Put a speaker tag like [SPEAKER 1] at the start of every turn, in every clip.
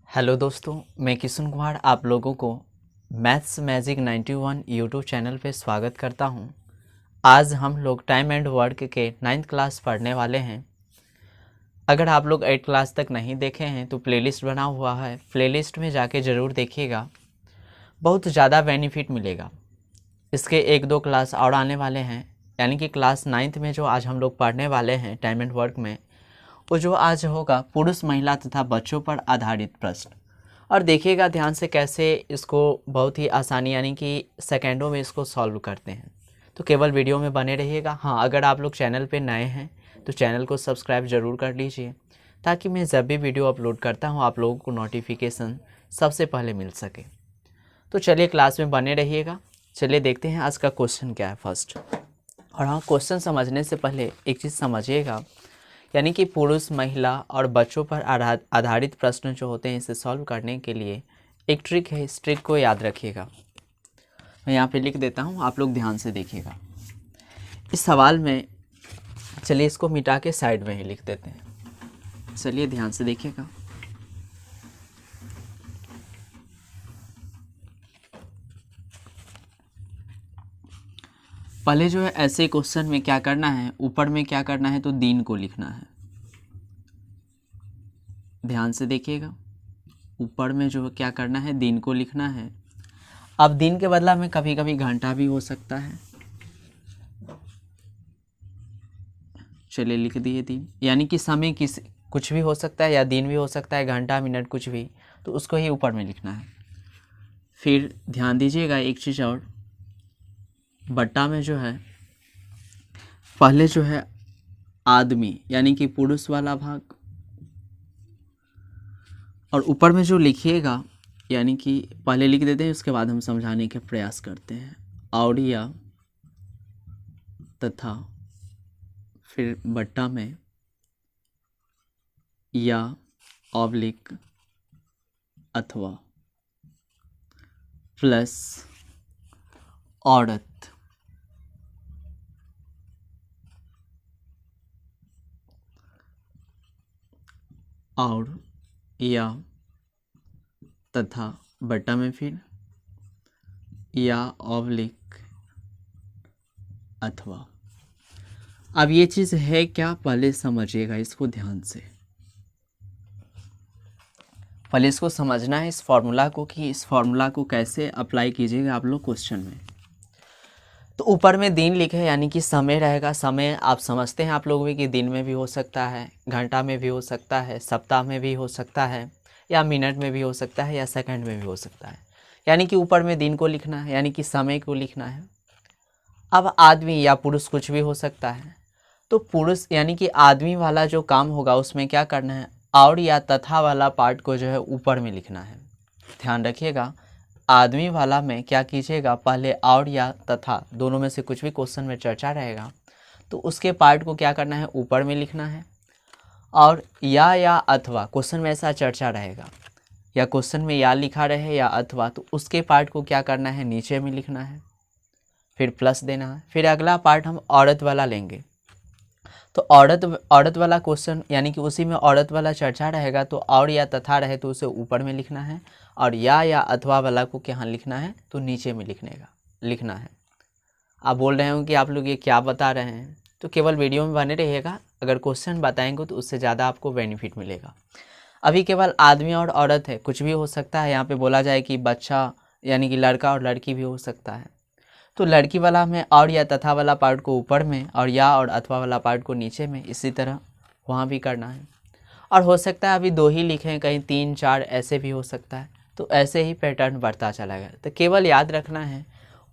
[SPEAKER 1] Hello दोस्तों, मैं किशन कुमार आप लोगों को मैथ्स मैजिक 91 यूट्यूब चैनल पे स्वागत करता हूं। आज हम लोग टाइम एंड वर्क के 9th क्लास पढ़ने वाले हैं। अगर आप लोग 8th क्लास तक नहीं देखे हैं तो प्लेलिस्ट बना हुआ है, प्लेलिस्ट में जाके ज़रूर देखिएगा, बहुत ज़्यादा बेनिफिट मिलेगा। इसके 1-2 क्लास और आने वाले हैं, यानी कि क्लास 9th में जो आज हम लोग पढ़ने वाले हैं टाइम एंड वर्क में, वो जो आज होगा पुरुष महिला तथा बच्चों पर आधारित प्रश्न। और देखिएगा ध्यान से कैसे इसको बहुत ही आसानी यानी कि सेकेंडों में इसको सॉल्व करते हैं। तो केवल वीडियो में बने रहिएगा। हाँ, अगर आप लोग चैनल पे नए हैं तो चैनल को सब्सक्राइब ज़रूर कर लीजिए, ताकि मैं जब भी वीडियो अपलोड करता हूँ आप लोगों को नोटिफिकेशन सबसे पहले मिल सके। तो चलिए क्लास में बने रहिएगा। चलिए देखते हैं आज का क्वेश्चन क्या है फर्स्ट। और हाँ, क्वेश्चन समझने से पहले एक चीज़ समझिएगा, यानी कि पुरुष महिला और बच्चों पर आधारित प्रश्न जो होते हैं इसे सॉल्व करने के लिए एक ट्रिक है। इस ट्रिक को याद रखिएगा। मैं यहाँ पे लिख देता हूँ, आप लोग ध्यान से देखिएगा। इस सवाल में चलिए इसको मिटा के साइड में ही लिख देते हैं। चलिए ध्यान से देखिएगा। पहले जो है ऐसे क्वेश्चन में क्या करना है, ऊपर में क्या करना है तो दिन को लिखना है। ध्यान से देखिएगा, ऊपर में जो क्या करना है दिन को लिखना है। अब दिन के बदला में कभी कभी घंटा भी हो सकता है। चलिए लिख दिए दिन, यानी कि समय कुछ भी हो सकता है, या दिन भी हो सकता है, घंटा मिनट कुछ भी, तो उसको ही ऊपर में लिखना है। फिर ध्यान दीजिएगा एक चीज़ और, बट्टा में जो है पहले जो है आदमी यानी कि पुरुष वाला भाग, और ऊपर में जो लिखिएगा यानी कि पहले लिख देते हैं, उसके बाद हम समझाने के प्रयास करते हैं। और या तथा, फिर बट्टा में या ऑब्लिक अथवा प्लस औरत, और या तथा बट्टा में फिर या ऑब्लिक अथवा। अब ये चीज़ है क्या, पहले समझिएगा इसको ध्यान से। पहले इसको समझना है इस फॉर्मूला को, कि इस फॉर्मूला को कैसे अप्लाई कीजिएगा आप लोग क्वेश्चन में। तो ऊपर में दिन लिखे यानी कि समय रहेगा। समय आप समझते हैं आप लोग भी कि दिन में भी हो सकता है, घंटा में भी हो सकता है, सप्ताह में भी हो सकता है, या मिनट में भी हो सकता है, या सेकंड में भी हो सकता है। यानी कि ऊपर में दिन को लिखना है, यानी कि समय को लिखना है। अब आदमी या पुरुष कुछ भी हो सकता है, तो पुरुष यानी कि आदमी वाला जो काम होगा उसमें क्या करना है, और या तथा वाला पार्ट को जो है ऊपर में लिखना है। ध्यान रखिएगा, आदमी वाला में क्या कीजिएगा, पहले और या तथा दोनों में से कुछ भी क्वेश्चन में चर्चा रहेगा तो उसके पार्ट को क्या करना है, ऊपर में लिखना है। और या अथवा क्वेश्चन में ऐसा चर्चा रहेगा, या क्वेश्चन में या लिखा रहे या अथवा, तो उसके पार्ट को क्या करना है, नीचे में लिखना है, फिर प्लस देना है। फिर अगला पार्ट हम औरत वाला लेंगे, तो औरत वाला क्वेश्चन यानी कि उसी में औरत वाला चर्चा रहेगा, तो और या तथा रहे तो उसे ऊपर में लिखना है, और या अथवा वाला को क्या लिखना है तो नीचे में लिखना है। आप बोल रहे हो कि आप लोग ये क्या बता रहे हैं, तो केवल वीडियो में बने रहिएगा। अगर क्वेश्चन बताएंगे तो उससे ज़्यादा आपको बेनिफिट मिलेगा। अभी केवल आदमी और औरत है, कुछ भी हो सकता है। यहाँ पे बोला जाए कि बच्चा यानी कि लड़का और लड़की भी हो सकता है, तो लड़की वाला में और या तथा वाला पार्ट को ऊपर में, और या और अथवा वाला पार्ट को नीचे में, इसी तरह वहाँ भी करना है। और हो सकता है अभी 2 ही लिखें, कहीं 3 4 ऐसे भी हो सकता है, तो ऐसे ही पैटर्न बढ़ता चला गया। तो केवल याद रखना है,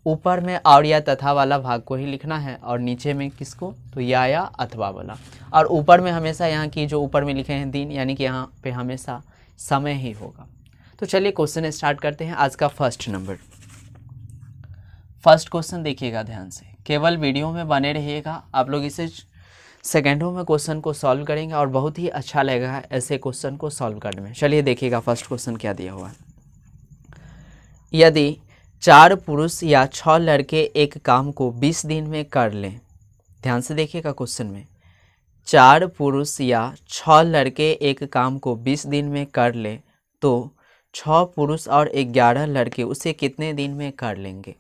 [SPEAKER 1] ऊपर में और या तथा वाला भाग को ही लिखना है, और नीचे में किसको, तो या अथवा वाला। और ऊपर में हमेशा यहाँ की जो ऊपर में लिखे हैं दिन, यानी कि यहाँ पे हमेशा समय ही होगा। तो चलिए क्वेश्चन स्टार्ट करते हैं। आज का फर्स्ट क्वेश्चन देखिएगा ध्यान से, केवल वीडियो में बने रहिएगा। आप लोग इसे सेकेंडों में क्वेश्चन को सॉल्व करेंगे और बहुत ही अच्छा लगेगा ऐसे क्वेश्चन को सॉल्व करने में। चलिए देखिएगा फर्स्ट क्वेश्चन क्या दिया हुआ है। यदि 4 पुरुष या 6 लड़के एक काम को 20 दिन में कर लें, ध्यान से देखिएगा क्वेश्चन में, 4 पुरुष या 6 लड़के एक काम को 20 दिन में कर लें तो 6 पुरुष और 11 लड़के उसे कितने दिन में कर लेंगे।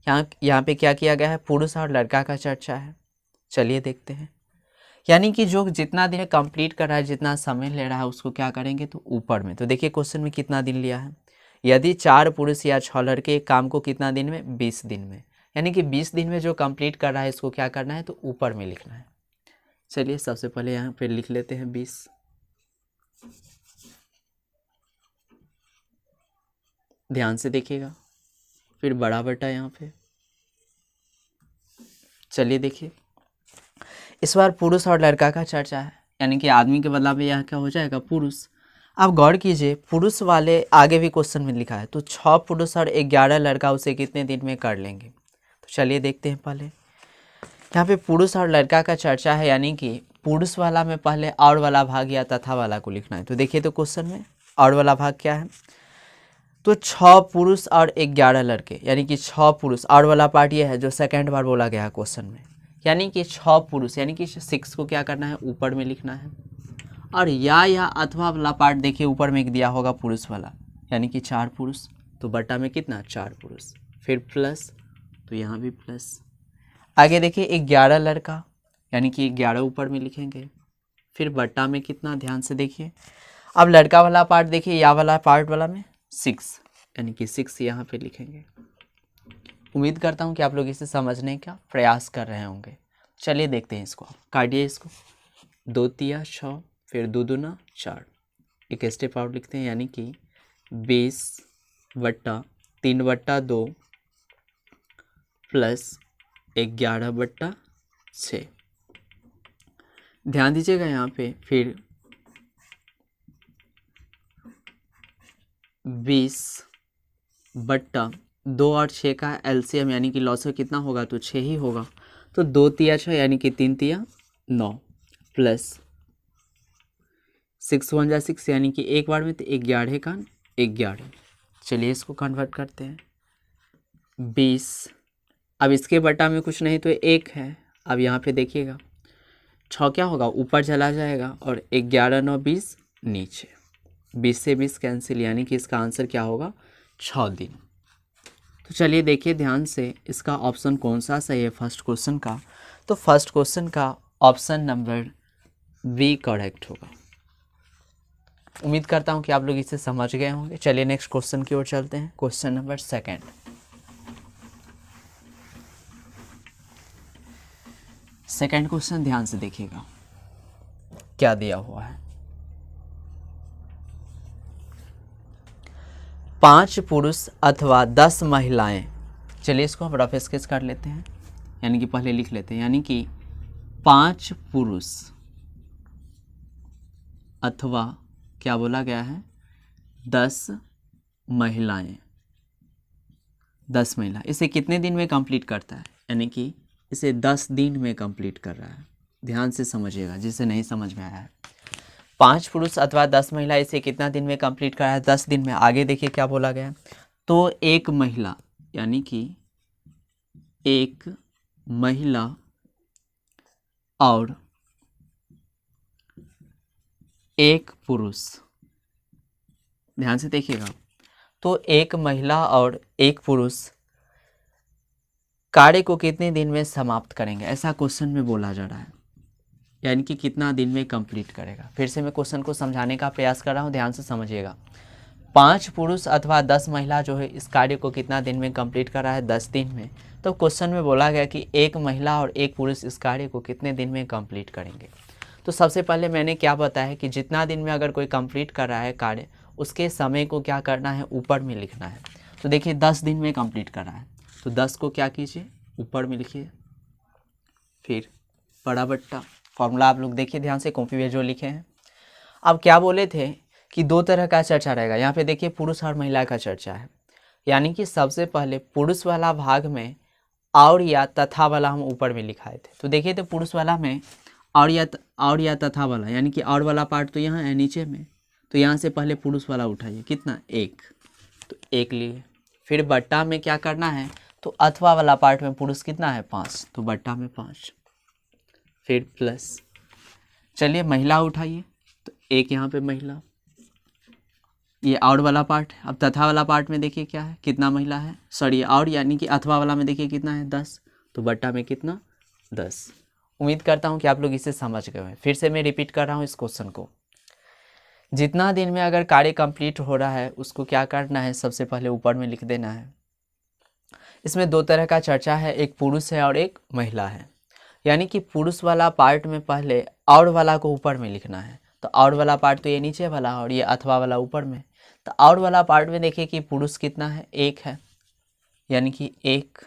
[SPEAKER 1] यहाँ पे क्या किया गया है, पुरुष और लड़का का चर्चा है। चलिए देखते हैं। यानी कि जो जितना दिन कंप्लीट कर रहा है, जितना समय ले रहा है, उसको क्या करेंगे, तो ऊपर में। तो देखिए क्वेश्चन में कितना दिन लिया है। यदि 4 पुरुष या 6 लड़के एक काम को कितना दिन में, 20 दिन में, यानी कि 20 दिन में जो कंप्लीट कर रहा है इसको क्या करना है, तो ऊपर में लिखना है। चलिए सबसे पहले यहाँ पे लिख लेते हैं 20। ध्यान से देखिएगा। फिर बड़ा बटा यहाँ पे। चलिए देखिए, इस बार पुरुष और लड़का का चर्चा है, यानी कि आदमी के बदला में यहाँ क्या हो जाएगा, पुरुष। अब गौर कीजिए, पुरुष वाले आगे भी क्वेश्चन में लिखा है, तो 6 पुरुष और 11 लड़का उसे कितने दिन में कर लेंगे। तो चलिए देखते हैं। पहले यहाँ पे पुरुष और लड़का का चर्चा है, यानी कि पुरुष वाला में पहले और वाला भाग या तथा वाला को लिखना है। तो देखिए तो क्वेश्चन में और वाला भाग क्या है, तो 6 पुरुष और 11 लड़के, यानी कि 6 पुरुष, और वाला पार्ट ये है जो सेकेंड बार बोला गया है क्वेश्चन में, यानी कि 6 पुरुष, यानी कि 6 को क्या करना है, ऊपर में लिखना है। और या अथवा वाला पार्ट देखिए ऊपर में दिया होगा पुरुष वाला, यानी कि 4 पुरुष, तो बटा में कितना, 4 पुरुष, फिर प्लस, तो यहाँ भी प्लस। आगे देखिए 11 लड़का, यानी कि 11 ऊपर में लिखेंगे, फिर बटा में कितना, ध्यान से देखिए। अब लड़का वाला पार्ट देखिए, या वाला पार्ट वाला में 6, यानी कि 6 यहाँ पे लिखेंगे। उम्मीद करता हूँ कि आप लोग इसे समझने का प्रयास कर रहे होंगे। चलिए देखते हैं इसको, काटिए इसको। 2 तिया 6, फिर 2 दूना 4, एक स्टेप आउट लिखते हैं, यानी कि 20 बट्टा 3 बट्टा 2 प्लस 11 बट्टा 6। ध्यान दीजिएगा यहाँ पे, फिर 20 बट्टा 2 और 6 का एलसीएम, यानी कि लॉस कितना होगा, तो 6 ही होगा। तो 2 तिया 6, यानी कि 3 तिया 9, प्लस 6 1 जा 6, यानी कि एक बार में, तो 11 का 11। चलिए इसको कन्वर्ट करते हैं। 20, अब इसके बटा में कुछ नहीं तो 1 है। अब यहाँ पे देखिएगा 6 क्या होगा, ऊपर चला जाएगा, और 11 9 20 नीचे, 20 से 20 कैंसिल, यानी कि इसका आंसर क्या होगा, 6 दिन। तो चलिए देखिए ध्यान से, इसका ऑप्शन कौन सा सही है फर्स्ट क्वेश्चन का। तो फर्स्ट क्वेश्चन का ऑप्शन नंबर बी करेक्ट होगा। उम्मीद करता हूँ कि आप लोग इसे समझ गए होंगे। चलिए नेक्स्ट क्वेश्चन की ओर चलते हैं। Question number second. Second question ध्यान से देखिएगा क्या दिया हुआ है। 5 पुरुष अथवा 10 महिलाएं, चलिए इसको हम रफ स्केच कर लेते हैं, यानी कि पहले लिख लेते हैं, यानी कि 5 पुरुष अथवा क्या बोला गया है, 10 महिलाएं, 10 महिला इसे कितने दिन में कंप्लीट करता है, यानी कि इसे 10 दिन में कंप्लीट कर रहा है। ध्यान से समझिएगा जिसे नहीं समझ में आया है। 5 पुरुष अथवा 10 महिला इसे कितना दिन में कंप्लीट कर रहा है, 10 दिन में। आगे देखिए क्या बोला गया, तो एक महिला, यानी कि एक महिला और एक पुरुष, ध्यान से देखिएगा, तो एक महिला और एक पुरुष कार्य को कितने दिन में समाप्त करेंगे, ऐसा क्वेश्चन में बोला जा रहा है, यानी कि कितना दिन में कंप्लीट करेगा। फिर से मैं क्वेश्चन को समझाने का प्रयास कर रहा हूं, ध्यान से समझिएगा। 5 पुरुष अथवा 10 महिला जो है इस कार्य को कितना दिन में कंप्लीट कर रहा है, 10 दिन में। तो क्वेश्चन में बोला गया कि एक महिला और एक पुरुष इस कार्य को कितने दिन में कंप्लीट करेंगे। तो सबसे पहले मैंने क्या बताया कि जितना दिन में अगर कोई कंप्लीट कर रहा है कार्य, उसके समय को क्या करना है, ऊपर में लिखना है। तो देखिए 10 दिन में कंप्लीट कर रहा है, तो 10 को क्या कीजिए, ऊपर में लिखिए, फिर बड़ा बट्टा। फॉर्मूला आप लोग देखिए ध्यान से, कॉपी में जो लिखे हैं। अब क्या बोले थे कि 2 तरह का चर्चा रहेगा। यहाँ पे देखिए पुरुष और महिला का चर्चा है, यानी कि सबसे पहले पुरुष वाला भाग में और या तथा वाला हम ऊपर में लिखाए थे। तो देखिए तो पुरुष वाला में और या तथा वाला, यानी कि और वाला पार्ट तो यहाँ है नीचे में, तो यहाँ से पहले पुरुष वाला उठाइए, कितना, 1, तो 1 लिए। फिर बट्टा में क्या करना है, तो अथवा वाला पार्ट में पुरुष कितना है, 5, तो बट्टा में 5, फिर प्लस। चलिए महिला उठाइए, तो 1 यहाँ पे महिला, ये और वाला पार्ट है। अब तथा वाला पार्ट में देखिए क्या है, कितना महिला है, सॉरी और यानी कि अथवा वाला में देखिए कितना है 10, तो बट्टा में कितना 10। उम्मीद करता हूँ कि आप लोग इसे समझ गए हैं। फिर से मैं रिपीट कर रहा हूँ इस क्वेश्चन को। जितना दिन में अगर कार्य कंप्लीट हो रहा है उसको क्या करना है, सबसे पहले ऊपर में लिख देना है। इसमें दो तरह का चर्चा है, एक पुरुष है और एक महिला है। यानी कि पुरुष वाला पार्ट में पहले और वाला को ऊपर में लिखना है, तो और वाला पार्ट तो ये नीचे वाला और ये अथवा वाला ऊपर में। तो और वाला पार्ट में देखिए कि पुरुष कितना है, एक है, यानी कि एक,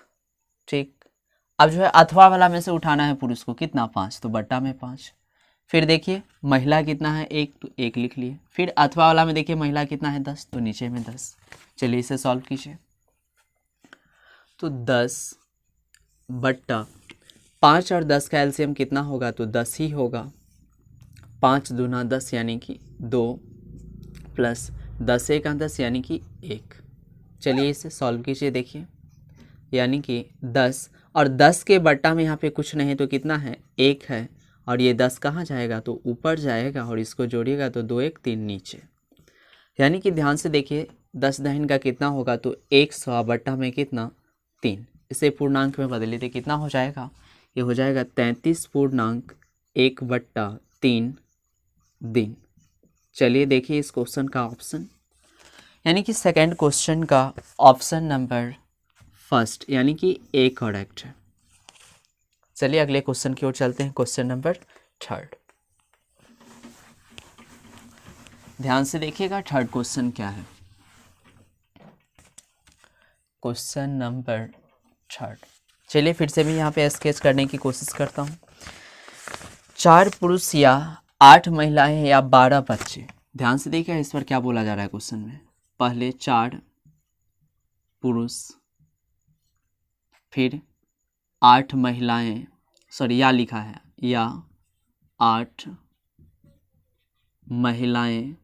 [SPEAKER 1] ठीक। अब जो है अथवा वाला में से उठाना है पुरुष को, कितना 5, तो बट्टा में 5। फिर देखिए महिला कितना है, एक, तो एक लिख लिए। फिर अथवा वाला में देखिए महिला कितना है 10, तो नीचे में 10। चलिए इसे सॉल्व कीजिए। तो 10 बट्टा 5 और 10 का एलसीएम कितना होगा, तो 10 ही होगा। 5 दूना 10 यानी कि 2 प्लस 10 एक 10 यानी कि 1। चलिए इसे सॉल्व कीजिए, देखिए यानी कि 10 और 10 के बट्टा में यहाँ पे कुछ नहीं तो कितना है, 1 है, और ये 10 कहाँ जाएगा, तो ऊपर जाएगा, और इसको जोड़िएगा तो 2 1 3 नीचे। यानी कि ध्यान से देखिए 10 दहन का कितना होगा, तो 100 बट्टा में कितना 3। इसे पूर्णांक में बदलिए तो कितना हो जाएगा, ये हो जाएगा 33.1/3 दिन। चलिए देखिए इस क्वेश्चन का ऑप्शन, यानी कि सेकंड क्वेश्चन का ऑप्शन नंबर फर्स्ट यानी कि ए करेक्ट है। चलिए अगले क्वेश्चन की ओर चलते हैं, क्वेश्चन नंबर थर्ड। ध्यान से देखिएगा थर्ड क्वेश्चन क्या है। क्वेश्चन नंबर थर्ड, चलिए फिर से मैं यहाँ पे स्केच करने की कोशिश करता हूँ। 4 पुरुष या 8 महिलाएं या 12 बच्चे। ध्यान से देखिए इस पर क्या बोला जा रहा है क्वेश्चन में। पहले 4 पुरुष, फिर 8 महिलाएं, सॉरी या लिखा है, या 8 महिलाएं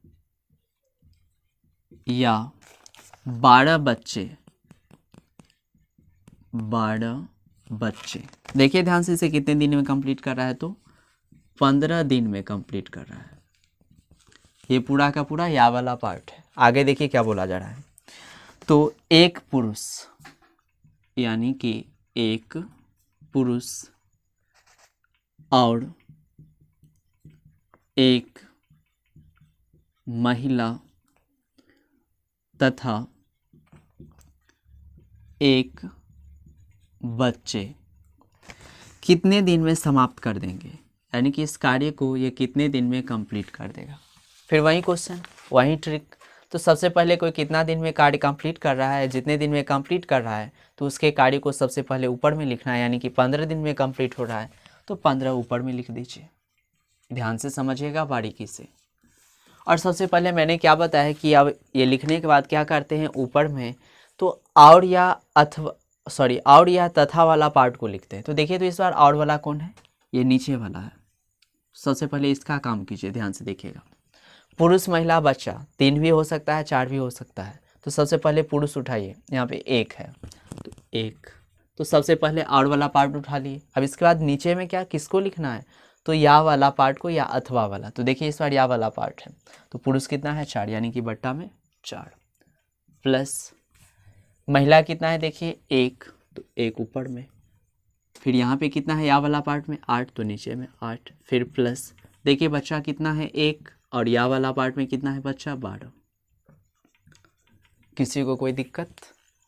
[SPEAKER 1] या 12 बच्चे। 12 बच्चे। देखिए ध्यान से इसे कितने दिन में कंप्लीट कर रहा है, तो 15 दिन में कंप्लीट कर रहा है। ये पूरा का पूरा या वाला पार्ट है। आगे देखिए क्या बोला जा रहा है। तो एक पुरुष, यानी कि एक पुरुष और एक महिला तथा एक बच्चे कितने दिन में समाप्त कर देंगे, यानी कि इस कार्य को ये कितने दिन में कंप्लीट कर देगा। फिर वही क्वेश्चन, वही ट्रिक। तो सबसे पहले कोई कितना दिन में कार्य कंप्लीट कर रहा है, जितने दिन में कंप्लीट कर रहा है तो उसके कार्य को सबसे पहले ऊपर में लिखना है, यानी कि 15 दिन में कंप्लीट हो रहा है तो 15 ऊपर में लिख दीजिए। ध्यान से समझिएगा बारीकी से। और सबसे पहले मैंने क्या बताया कि अब ये लिखने के बाद क्या करते हैं, ऊपर में तो और या अथवा सॉरी और या तथा वाला पार्ट को लिखते हैं। तो देखिए तो इस बार और वाला कौन है, ये नीचे वाला है। सबसे पहले इसका काम कीजिए, ध्यान से देखिएगा। पुरुष महिला बच्चा 3 भी हो सकता है, 4 भी हो सकता है। तो सबसे पहले पुरुष उठाइए, यहाँ पे 1 है तो 1, तो सबसे पहले और वाला पार्ट उठा लिए। अब इसके बाद नीचे में क्या किसको लिखना है, तो या वाला पार्ट को या अथवा वाला। तो देखिए इस बार या वाला पार्ट है, तो पुरुष कितना है 4, यानी कि बट्टा में 4, प्लस महिला कितना है देखिए 1, तो 1 ऊपर में। फिर यहाँ पे कितना है या वाला पार्ट में 8, तो नीचे में 8। फिर प्लस देखिए बच्चा कितना है 1, और या वाला पार्ट में कितना है बच्चा 12। किसी को कोई दिक्कत,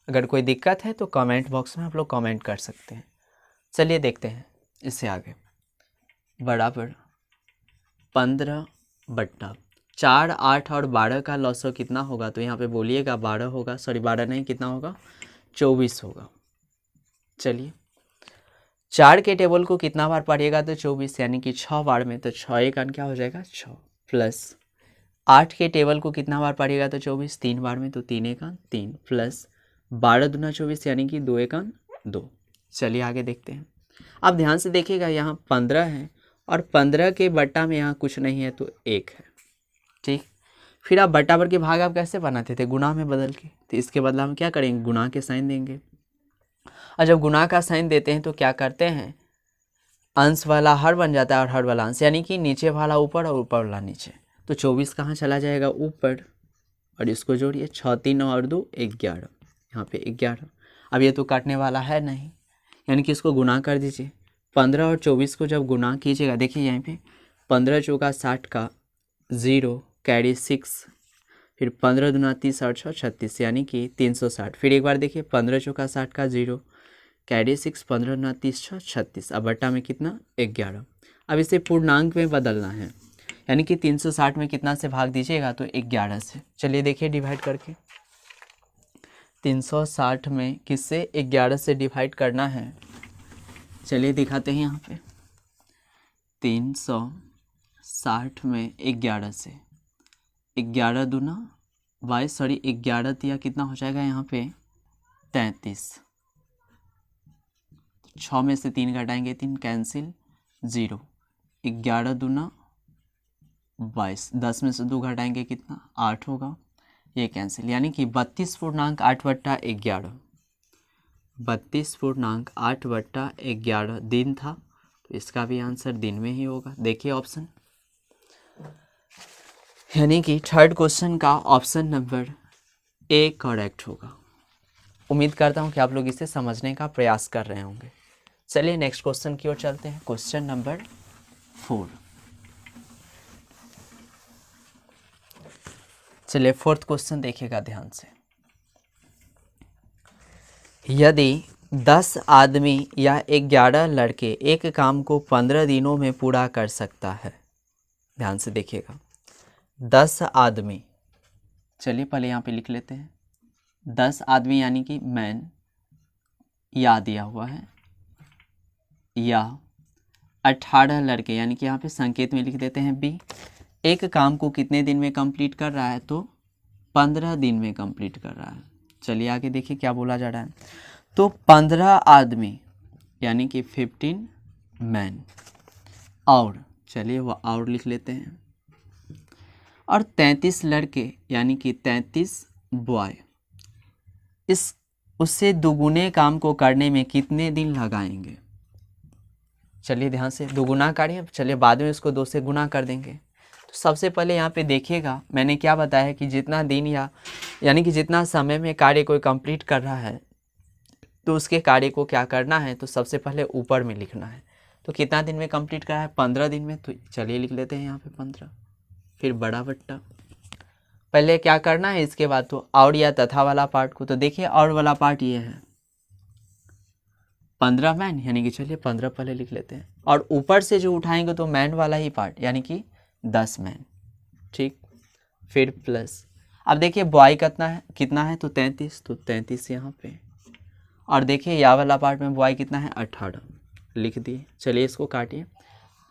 [SPEAKER 1] अगर कोई दिक्कत है तो कमेंट बॉक्स में आप लोग कमेंट कर सकते हैं। चलिए देखते हैं इससे आगे। बराबर 15 बट्टा 4, 8 और 12 का लॉसो कितना होगा, तो यहाँ पे बोलिएगा 12 होगा, सॉरी 12 नहीं, कितना होगा 24 होगा। चलिए 4 के टेबल को कितना बार पढ़िएगा, तो 24, यानी कि 6 बार में, तो 6 एक क्या हो जाएगा 6, प्लस 8 के टेबल को कितना बार पढ़िएगा, तो 24, 3 बार में, तो 3 एक 3, प्लस 12 दूना 24, यानी कि 2 एक 2। चलिए आगे देखते हैं। अब ध्यान से देखिएगा यहाँ 15 है और 15 के बट्टा में यहाँ कुछ नहीं है तो 1 है, ठीक। फिर आप बट्टा पर के भाग आप कैसे बनाते थे, गुणा में बदल के। तो इसके बदला हम क्या करेंगे, गुणा के साइन देंगे। और जब गुणा का साइन देते हैं तो क्या करते हैं, अंश वाला हर बन जाता है और हर वाला अंश, यानी कि नीचे वाला ऊपर और ऊपर वाला नीचे। तो 24 कहाँ चला जाएगा ऊपर और इसको जोड़िए, 6 3 और 2 11, यहाँ पे 11। अब ये तो काटने वाला है नहीं, यानी कि इसको गुना कर दीजिए। 15 और 24 को जब गुना कीजिएगा, देखिए यहाँ पे 15 चौका 60 का 0 कैरी 6, फिर 15 दूना 30 और 6 36, यानी कि 360। फिर एक बार देखिए 15 चौका 60 का 0 कैरी 6, 15 दूना 30 6 36, अब बट्टा में कितना 11। अब इसे पूर्णांक में बदलना है, यानी कि 360 में कितना से भाग दीजिएगा तो 11 से। चलिए देखिए डिवाइड करके, 360 में किससे 11 से डिवाइड करना है, चलिए दिखाते हैं यहाँ पे। 360 में 11 से, 11 दूना 11 दिया कितना हो जाएगा यहाँ पे 33, 6 में से 3 घटाएंगे 3 कैंसिल 0, 11 दूना 22, 10 में से 2 घटाएंगे कितना 8 होगा, ये कैंसिल, यानी कि 32.8/11, 32.8/11 दिन था, तो इसका भी आंसर दिन में ही होगा। देखिए ऑप्शन, यानी कि थर्ड क्वेश्चन का ऑप्शन नंबर ए करेक्ट होगा। उम्मीद करता हूँ कि आप लोग इसे समझने का प्रयास कर रहे होंगे। चलिए नेक्स्ट क्वेश्चन की ओर चलते हैं, क्वेश्चन नंबर 4। चलिए फोर्थ क्वेश्चन देखिएगा ध्यान से। यदि 10 आदमी या 11 लड़के एक काम को 15 दिनों में पूरा कर सकता है, ध्यान से देखिएगा, 10 आदमी, चलिए पहले यहाँ पे लिख लेते हैं 10 आदमी, यानी कि मैन या दिया हुआ है, या 18 लड़के, यानी कि यहाँ पे संकेत में लिख देते हैं बी, एक काम को कितने दिन में कंप्लीट कर रहा है तो 15 दिन में कंप्लीट कर रहा है। चलिए आगे देखिए क्या बोला जा रहा है। तो 15 आदमी यानी कि 15 मैन, और चलिए वो और लिख लेते हैं, और 33 लड़के यानी कि 33 बॉय, इस उससे दुगुने काम को करने में कितने दिन लगाएंगे। चलिए ध्यान से, दुगुना करिए, चलिए बाद में इसको 2 से गुना कर देंगे। तो सबसे पहले यहाँ पे देखिएगा मैंने क्या बताया कि जितना दिन यानी कि जितना समय में कार्य कोई कंप्लीट कर रहा है तो उसके कार्य को क्या करना है, तो सबसे पहले ऊपर में लिखना है। तो कितना दिन में कंप्लीट करा है 15 दिन में, तो चलिए लिख लेते हैं यहाँ पे 15, फिर बड़ा बट्टा, पहले क्या करना है इसके बाद तो और या तथा वाला पार्ट को, तो देखिए और वाला पार्ट ये है 15 मैन, यानी कि चलिए 15 पहले लिख लेते हैं, और ऊपर से जो उठाएंगे तो मैन वाला ही पार्ट यानी कि 10 मैन, ठीक, फिर प्लस, अब देखिए बॉय कितना है तो 33, तो 33 यहाँ पे, और देखिए या वाला पार्ट में बॉय कितना है 18, लिख दिए। चलिए इसको काटिए,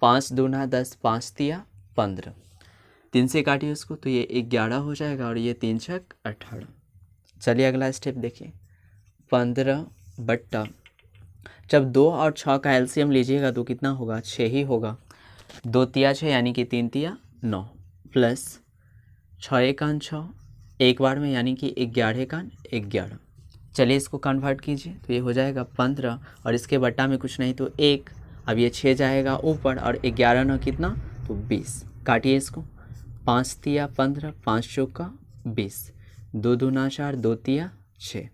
[SPEAKER 1] 5 दूना 10, 5 तिया 15, 3 से काटिए उसको तो ये 11 हो जाएगा, और ये 3 छक 18। चलिए अगला स्टेप देखिए, 15 बट्टा, जब 2 और 6 का एलसीएम लीजिएगा तो कितना होगा 6 ही होगा, 2 तिया 6 यानी कि 3 तिया 9, प्लस 6 एकान 6 एक बार में यानी कि 11 एकान 11। चलिए इसको कन्वर्ट कीजिए तो ये हो जाएगा 15, और इसके बट्टा में कुछ नहीं तो 1, अब ये 6 जाएगा ऊपर, और 11 ना कितना तो 20, काटिए इसको, 5 तिया 15, 5 चौका 20, 2 दूना 4, 2 तिया 6,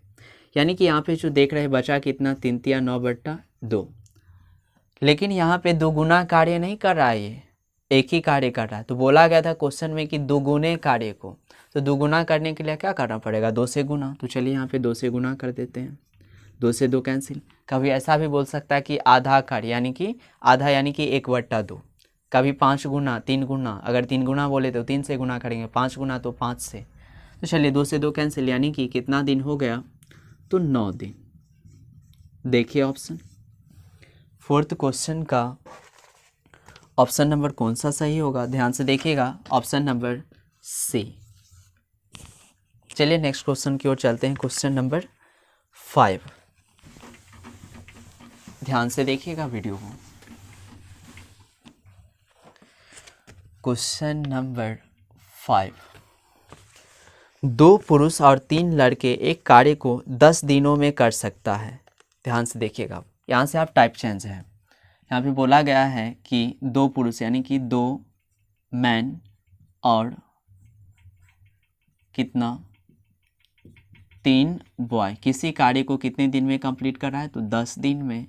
[SPEAKER 1] यानी कि यहाँ पे जो देख रहे बचा कितना 3 तिया 9 बट्टा 2, लेकिन यहाँ पे दोगुना कार्य नहीं कर रहा है, ये एक ही कार्य कर रहा है। तो बोला गया था क्वेश्चन में कि दोगुने कार्य को, तो दोगुना करने के लिए क्या करना पड़ेगा 2 से गुना, तो चलिए यहाँ पे 2 से गुना कर देते हैं, 2 से 2 कैंसिल। कभी ऐसा भी बोल सकता है कि आधा कार्य यानी कि आधा यानी कि 1/2, कभी 5 गुना 3 गुना, अगर 3 गुना बोले तो 3 से गुना करेंगे, 5 गुना तो 5 से, तो चलिए 2 से 2 कैंसिल, यानी कि कितना दिन हो गया तो 9 दिन। देखिए ऑप्शन, फोर्थ क्वेश्चन का ऑप्शन नंबर कौन सा सही होगा, ध्यान से देखिएगा, ऑप्शन नंबर सी। चलिए नेक्स्ट क्वेश्चन की ओर चलते हैं, क्वेश्चन नंबर 5, ध्यान से देखिएगा वीडियो को। क्वेश्चन नंबर 5, 2 पुरुष और 3 लड़के एक कार्य को 10 दिनों में कर सकता है। ध्यान से देखिएगा, यहाँ से आप टाइप चेंज है, यहाँ पे बोला गया है कि 2 पुरुष यानी कि 2 मैन और कितना 3 बॉय किसी कार्य को कितने दिन में कंप्लीट कर रहा है, तो 10 दिन में।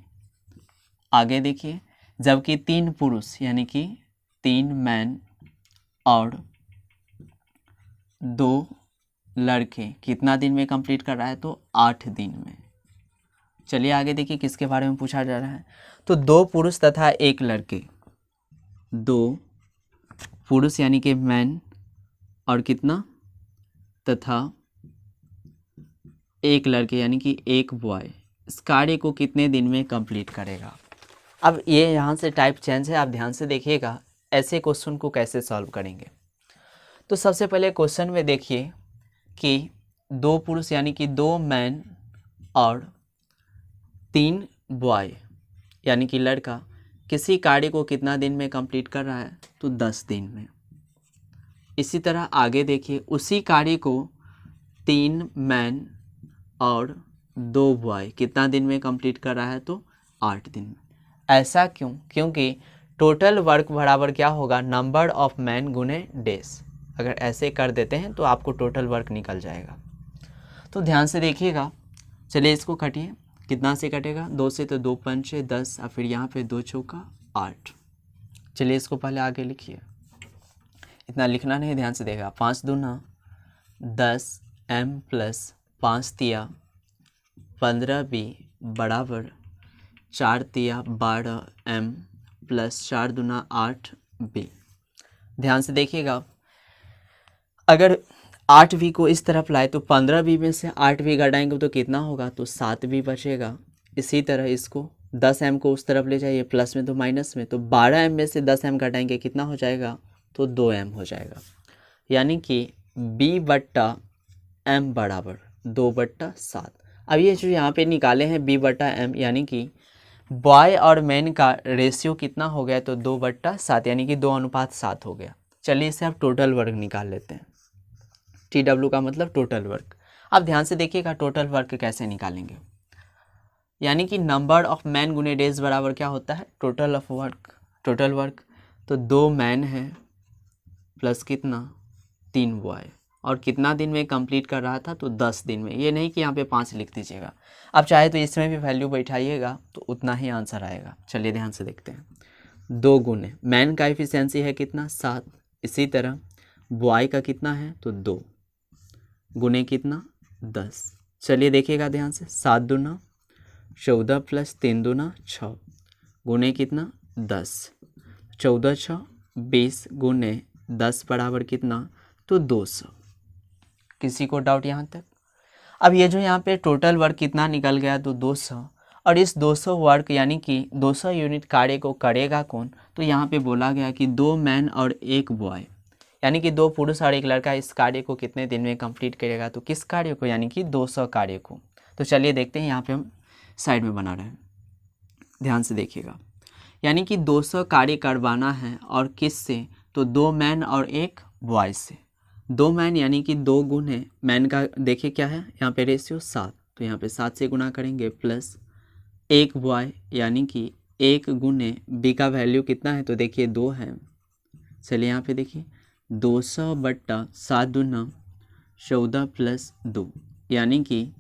[SPEAKER 1] आगे देखिए, जबकि 3 पुरुष यानी कि 3 मैन और 2 लड़के कितना दिन में कंप्लीट कर रहा है, तो 8 दिन में। चलिए आगे देखिए किसके बारे में पूछा जा रहा है, तो 2 पुरुष तथा 1 लड़के, 2 पुरुष यानी कि मैन और कितना तथा 1 लड़के यानी कि 1 बॉय इस कार्य को कितने दिन में कंप्लीट करेगा। अब ये यहाँ से टाइप चेंज है, आप ध्यान से देखिएगा ऐसे क्वेश्चन को कैसे सॉल्व करेंगे। तो सबसे पहले क्वेश्चन में देखिए कि 2 पुरुष यानी कि 2 मैन और 3 बॉय यानी कि लड़का किसी कार्य को कितना दिन में कंप्लीट कर रहा है, तो 10 दिन में। इसी तरह आगे देखिए, उसी कार्य को 3 मैन और 2 बॉय कितना दिन में कंप्लीट कर रहा है, तो 8 दिन में। ऐसा क्यों? क्योंकि टोटल वर्क बराबर क्या होगा, नंबर ऑफ मैन गुने डेज। अगर ऐसे कर देते हैं तो आपको टोटल वर्क निकल जाएगा। तो ध्यान से देखिएगा, चलिए इसको काटिए, कितना से कटेगा, 2 से, तो 2 पंचे 10 और फिर यहाँ पे 2 चौका 8। चलिए इसको पहले आगे लिखिए, इतना लिखना नहीं, ध्यान से देगा। 5 दूना 10 m प्लस 5 तिया 15 b बराबर 4 तिया 12 m प्लस 4 दूना 8 b। ध्यान से देखिएगा, अगर 8b को इस तरफ लाए तो 15b में से 8b घटाएंगे तो कितना होगा, तो 7b बचेगा। इसी तरह इसको 10m को उस तरफ ले जाइए, प्लस में तो माइनस में, तो 12m में से 10m घटाएंगे कितना हो जाएगा, तो 2m हो जाएगा। यानी कि b/m बराबर 2/7। अब ये जो यहाँ पे निकाले हैं b/m यानी कि बॉय और मैन का रेशियो कितना हो गया, तो 2/7 यानी कि 2:7 हो गया। चलिए इसे आप टोटल वर्क निकाल लेते हैं। TW का मतलब टोटल वर्क। अब ध्यान से देखिएगा टोटल वर्क कैसे निकालेंगे, यानी कि नंबर ऑफ मैन गुने डेज बराबर क्या होता है, total of work, total work. तो 2 मैन है प्लस कितना 3 बॉय, और कितना दिन में कंप्लीट कर रहा था, तो 10 दिन में। ये नहीं कि यहाँ पे 5 लिख दीजिएगा, आप चाहे तो इसमें भी वैल्यू बैठाइएगा तो उतना ही आंसर आएगा। चलिए ध्यान से देखते हैं, 2 गुने मैन का एफिशिएंसी है कितना 7, इसी तरह बॉय का कितना है, तो 2 गुने कितना 10। चलिए देखिएगा ध्यान से, 7 दूना 14 प्लस 3 दूना 6 गुने कितना 10, 14 6 20 गुने 10 बराबर कितना, तो 200। किसी को डाउट यहाँ तक? अब ये जो यहाँ पे टोटल वर्क कितना निकल गया, तो 200, और इस 200 वर्क यानी कि 200 यूनिट कार्य को करेगा कौन, तो यहाँ पे बोला गया कि 2 मैन और 1 बॉय यानी कि 2 पुरुष और 1 लड़का इस कार्य को कितने दिन में कंप्लीट करेगा, तो किस कार्य को, यानी कि 200 कार्य को। तो चलिए देखते हैं, यहाँ पे हम साइड में बना रहे हैं, ध्यान से देखिएगा, यानी कि 200 कार्य करवाना है और किस से, तो 2 मैन और 1 बॉय से। 2 मैन यानी कि 2 गुने मैन का देखिए क्या है, यहाँ पे रेशियो 7, तो यहाँ पे 7 से गुना करेंगे, प्लस 1 बॉय यानी कि 1 गुने बी का वैल्यू कितना है, तो देखिए 2 है। चलिए यहाँ पे देखिए 200/7 दूना 14 प्लस 2 यानी कि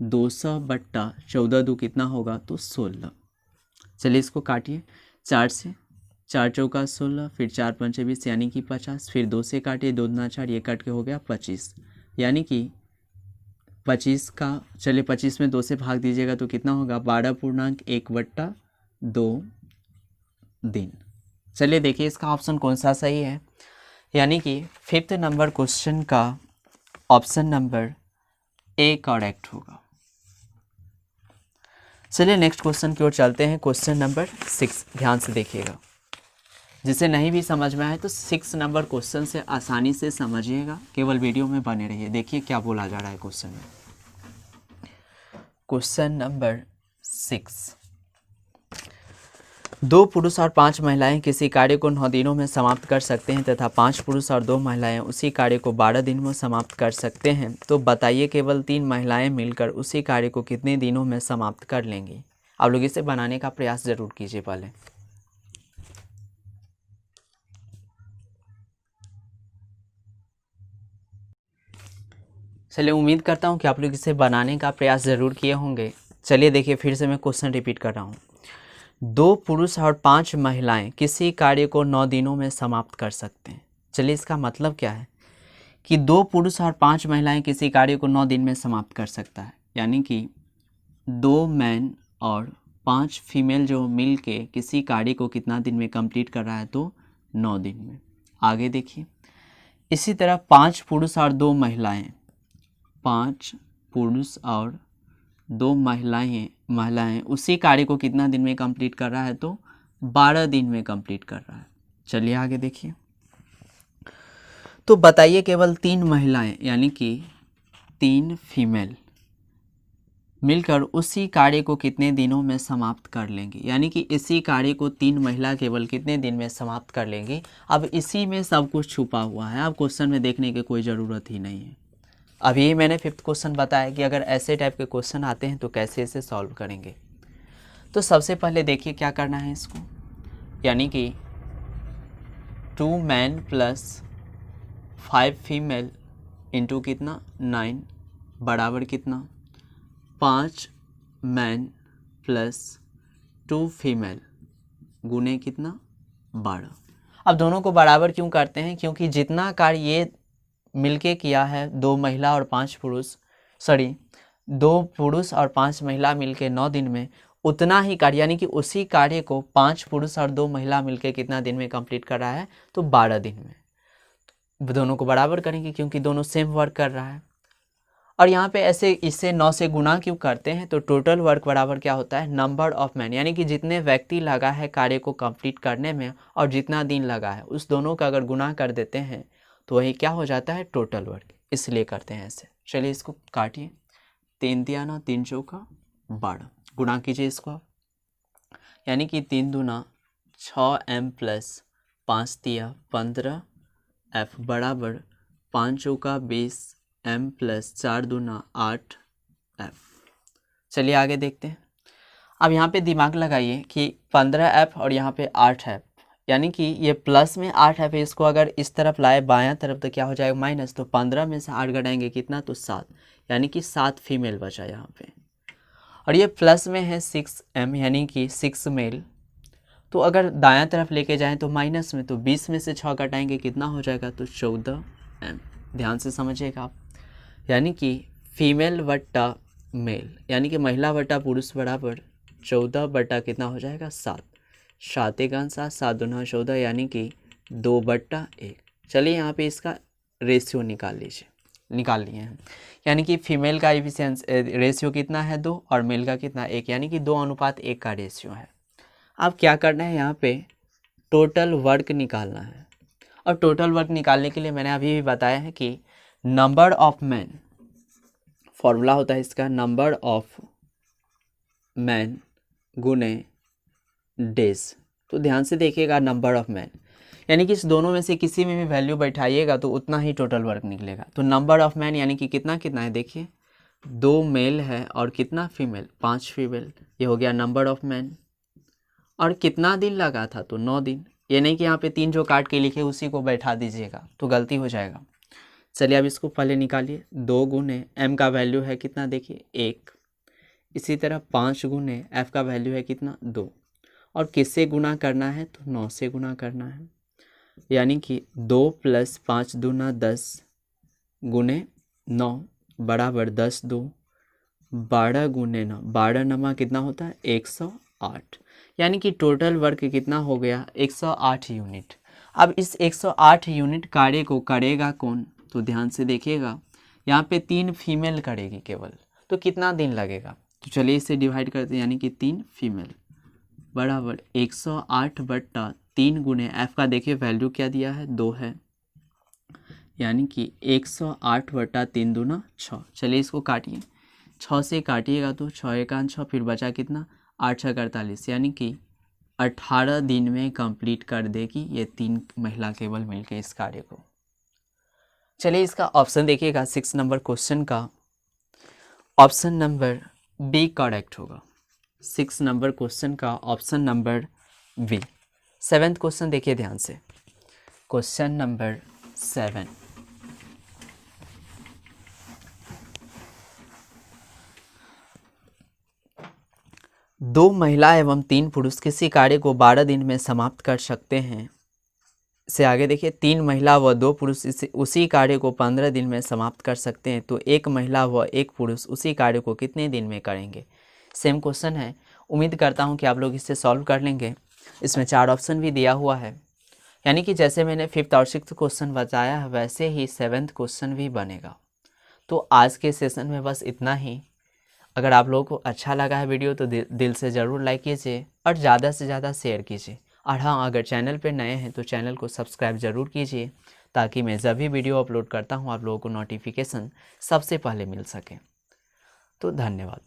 [SPEAKER 1] 200/14 दो कितना होगा, तो 16। चलिए इसको काटिए, 4 से, 4 चौका 16, फिर 4 पंचे 20 यानी कि 50, फिर 2 से काटिए, 2 दूना 4, ये कट के हो गया 25, यानी कि 25 का, चलिए 25 में 2 से भाग दीजिएगा तो कितना होगा, 12.1/2 दिन। चलिए देखिए इसका ऑप्शन कौन सा सही है, यानी कि 5th नंबर क्वेश्चन का ऑप्शन नंबर ए करेक्ट होगा। चलिए नेक्स्ट क्वेश्चन की ओर चलते हैं, क्वेश्चन नंबर 6। ध्यान से देखिएगा, जिसे नहीं भी समझ में आए तो 6 नंबर क्वेश्चन से आसानी से समझिएगा, केवल वीडियो में बने रहिए। देखिए क्या बोला जा रहा है क्वेश्चन में। क्वेश्चन नंबर 6, 2 पुरुष और 5 महिलाएं किसी कार्य को 9 दिनों में समाप्त कर सकते हैं तथा 5 पुरुष और 2 महिलाएं उसी कार्य को 12 दिन में समाप्त कर सकते हैं, तो बताइए केवल 3 महिलाएं मिलकर उसी कार्य को कितने दिनों में समाप्त कर लेंगी। आप लोग इसे बनाने का प्रयास जरूर कीजिए पहले। चलिए उम्मीद करता हूँ कि आप लोग इसे बनाने का प्रयास ज़रूर किए होंगे। चलिए देखिए फिर से मैं क्वेश्चन रिपीट कर रहा हूँ। 2 पुरुष और 5 महिलाएं किसी कार्य को 9 दिनों में समाप्त कर सकते हैं। चलिए इसका मतलब क्या है कि 2 पुरुष और 5 महिलाएं किसी कार्य को 9 दिन में समाप्त कर सकता है, यानी कि 2 मैन और 5 फीमेल जो मिल के किसी कार्य को कितना दिन में कंप्लीट कर रहा है, तो 9 दिन में। आगे देखिए, इसी तरह 5 पुरुष और 2 महिलाएं, 5 पुरुष और 2 महिलाएं उसी कार्य को कितना दिन में कंप्लीट कर रहा है, तो 12 दिन में कंप्लीट कर रहा है। चलिए आगे देखिए, तो बताइए केवल 3 महिलाएं यानी कि 3 फीमेल मिलकर उसी कार्य को कितने दिनों में समाप्त कर लेंगे, यानी कि इसी कार्य को 3 महिला केवल कितने दिन में समाप्त कर लेंगी। अब इसी में सब कुछ छुपा हुआ है, अब क्वेश्चन में देखने की कोई ज़रूरत ही नहीं है। अभी मैंने 5th क्वेश्चन बताया कि अगर ऐसे टाइप के क्वेश्चन आते हैं तो कैसे इसे सॉल्व करेंगे। तो सबसे पहले देखिए क्या करना है इसको, यानी कि 2 मैन प्लस 5 फीमेल इंटू कितना 9 बराबर कितना 5 मैन प्लस 2 फीमेल गुने कितना 12। अब दोनों को बराबर क्यों करते हैं, क्योंकि जितना कार्य ये मिलके किया है 2 महिला और 5 पुरुष, 2 पुरुष और 5 महिला मिलके 9 दिन में, उतना ही कार्य यानी कि उसी कार्य को 5 पुरुष और 2 महिला मिलके कितना दिन में कंप्लीट कर रहा है, तो 12 दिन में। दोनों को बराबर करेंगे क्योंकि दोनों सेम वर्क कर रहा है। और यहाँ पे ऐसे इससे 9 से गुना क्यों करते हैं, तो टोटल वर्क बराबर क्या होता है नंबर ऑफ मैन, यानी कि जितने व्यक्ति लगा है कार्य को कंप्लीट करने में और जितना दिन लगा है उस दोनों का अगर गुना कर देते हैं तो वही क्या हो जाता है टोटल वर्क, इसलिए करते हैं ऐसे। चलिए इसको काटिए, 3 दिया ना 3 चौका 12, गुणा कीजिए इसको, यानी कि 3 दूना 6m प्लस 5 दिया 15f बराबर 5 चौका 20m प्लस 4 दूना 8f। चलिए आगे देखते हैं। अब यहाँ पे दिमाग लगाइए कि 15f और यहाँ पे 8f, यानी कि ये प्लस में 8f है, इसको अगर इस तरफ लाए बायां तरफ तो क्या हो जाएगा माइनस, तो 15 में से 8 घटाएंगे कितना, तो 7, यानी कि 7 फीमेल बचा यहाँ पे। और ये प्लस में है 6m यानी कि 6 मेल, तो अगर दायां तरफ लेके जाएं तो माइनस में, तो 20 में से 6 घटाएंगे कितना हो जाएगा, तो 14m। ध्यान से समझिएगा आप, यानी कि फीमेल बट्टा मेल यानी कि महिला बट्टा पुरुष बराबर 14 बट्टा कितना हो जाएगा 7, 7 एक 7, 7 दूना 14 यानी कि 2/1। चलिए यहाँ पे इसका रेशियो निकाल लिए हैं, यानी कि फीमेल का एफिशिएंसी रेशियो कितना है 2 और मेल का कितना 1, यानी कि 2:1 का रेशियो है। अब क्या करना है, यहाँ पे टोटल वर्क निकालना है। और टोटल वर्क निकालने के लिए मैंने अभी भी बताया है कि नंबर ऑफ मैन, फॉर्मूला होता है इसका नंबर ऑफ मैन गुने डेज। तो ध्यान से देखिएगा, नंबर ऑफ मैन यानी कि इस दोनों में से किसी में भी वैल्यू बैठाइएगा तो उतना ही टोटल वर्क निकलेगा। तो नंबर ऑफ मैन यानी कि कितना है, देखिए 2 मेल है और कितना फीमेल 5 फीमेल, ये हो गया नंबर ऑफ मैन। और कितना दिन लगा था, तो 9 दिन। ये नहीं कि यहाँ पे 3 जो काट के लिखे उसी को बैठा दीजिएगा तो गलती हो जाएगा। चलिए अब इसको पहले निकालिए, 2 गुने m का वैल्यू है कितना, देखिए 1, इसी तरह 5 गुने f का वैल्यू है कितना 2, और किससे गुना करना है, तो 9 से गुना करना है, यानी कि 2 + 5 दूना 10 गुने 9 बराबर 10 2 12 गुने 9, 12 नमा कितना होता है 108, यानी कि टोटल वर्क कितना हो गया 108 यूनिट। अब इस 108 यूनिट कार्य को करेगा कौन, तो ध्यान से देखिएगा, यहाँ पे 3 फीमेल करेगी केवल, तो कितना दिन लगेगा, तो चलिए इसे डिवाइड करते हैं, यानी कि 3 फीमेल बराबर 108/3 गुने f का देखिए वैल्यू क्या दिया है 2 है, यानी कि 108/3 दूना 6। चलिए इसको काटिए, 6 से काटिएगा तो 6 एक 6, फिर बचा कितना 8 6 48, यानी कि 18 दिन में कंप्लीट कर देगी ये 3 महिला केवल मिलके इस कार्य को। चलिए इसका ऑप्शन देखिएगा 6 नंबर क्वेश्चन का, ऑप्शन नंबर बी करेक्ट होगा। 6 नंबर क्वेश्चन का option number B. 7th question देखिए ध्यान से, क्वेश्चन नंबर 7। 2 महिला एवं 3 पुरुष किसी कार्य को 12 दिन में समाप्त कर सकते हैं, से आगे देखिए 3 महिला व 2 पुरुष उसी कार्य को 15 दिन में समाप्त कर सकते हैं, तो 1 महिला व 1 पुरुष उसी कार्य को कितने दिन में करेंगे। सेम क्वेश्चन है, उम्मीद करता हूँ कि आप लोग इसे सॉल्व कर लेंगे। इसमें 4 ऑप्शन भी दिया हुआ है, यानी कि जैसे मैंने 5th और 6th क्वेश्चन बताया है वैसे ही 7th क्वेश्चन भी बनेगा। तो आज के सेशन में बस इतना ही। अगर आप लोगों को अच्छा लगा है वीडियो तो दिल से ज़रूर लाइक कीजिए और ज़्यादा से ज़्यादा शेयर कीजिए। और हाँ, अगर चैनल पर नए हैं तो चैनल को सब्सक्राइब ज़रूर कीजिए, ताकि मैं जब भी वीडियो अपलोड करता हूँ आप लोगों को नोटिफिकेशन सबसे पहले मिल सके। तो धन्यवाद।